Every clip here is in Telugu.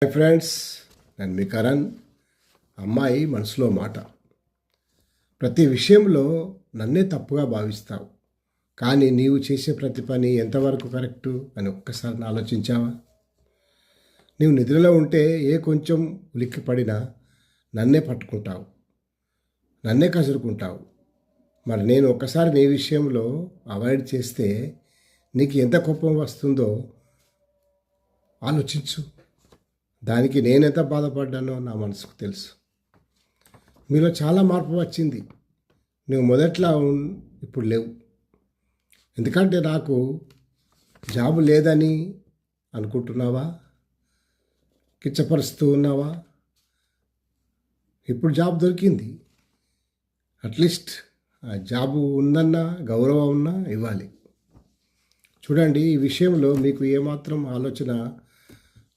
హాయ్ ఫ్రెండ్స్, నేను మీ కరణ్. అమ్మాయి మనసులో మాట. ప్రతి విషయంలో నన్నే తప్పుగా భావిస్తావు, కానీ నీవు చేసే ప్రతి పని ఎంతవరకు కరెక్టు అని ఒక్కసారి ఆలోచించావా? నీవు నిద్రలో ఉంటే కొంచెం ఉలిక్కి పడినా నన్నే పట్టుకుంటావు, నన్నే కసురుకుంటావు. మరి నేను ఒక్కసారి నీ విషయంలో అవాయిడ్ చేస్తే నీకు ఎంత కోపం వస్తుందో ఆలోచించు. దానికి నేనెంత బాధపడ్డానో నా మనసుకు తెలుసు. మీలో చాలా మార్పు వచ్చింది. నువ్వు మొదట్లో ఇప్పుడు లేవు. ఎందుకంటే నాకు జాబు లేదని అనుకుంటున్నావా? కిచ్చపరుస్తూ ఉన్నావా? ఇప్పుడు జాబ్ దొరికింది. అట్లీస్ట్ ఆ జాబు ఉందన్న గౌరవం ఉన్నా ఇవ్వాలి. చూడండి, ఈ విషయంలో మీకు ఏమాత్రం ఆలోచన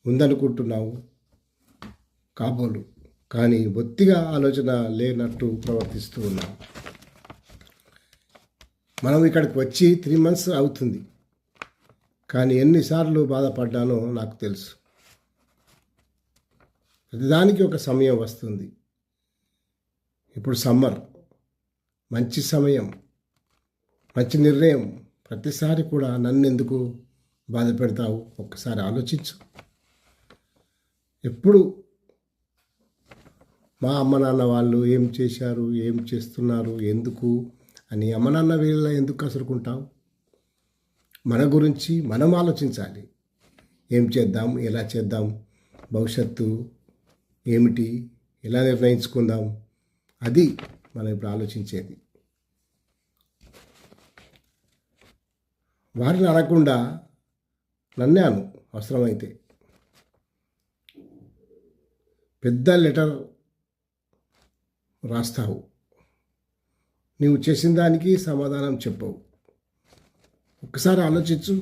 ఉందనుకుంటున్నావు కాబోలు, కానీ బొత్తిగా ఆలోచన లేనట్టు ప్రవర్తిస్తూ ఉన్నావు. మనం ఇక్కడికి వచ్చి 3 months అవుతుంది, కానీ ఎన్నిసార్లు బాధపడ్డానో నాకు తెలుసు. ప్రతిదానికి ఒక సమయం వస్తుంది. ఇప్పుడు సమ్మర్, మంచి సమయం, మంచి నిర్ణయం. ప్రతిసారి కూడా నన్నెందుకు బాధ పెడతావు? ఒక్కసారి ఆలోచించు. ఎప్పుడు మా అమ్మ నాన్న వాళ్ళు ఏం చేశారు, ఏం చేస్తున్నారు, ఎందుకు అని అమ్మ నాన్న వీళ్ళ ఎందుకు కసురుకుంటావు? మన గురించి మనం ఆలోచించాలి. ఏం చేద్దాం, ఎలా చేద్దాం, భవిష్యత్తు ఏమిటి, ఎలా నిర్ణయించుకుందాం, అది మనం ఇప్పుడు ఆలోచించేది. వారిని అనకుండా నన్నే అను అవసరమైతే. పెద్ద లెటర్ రాస్తావు, నీవు చేసిన దానికి సమాధానం చెప్పవు. ఒక్కసారి ఆలోచించు.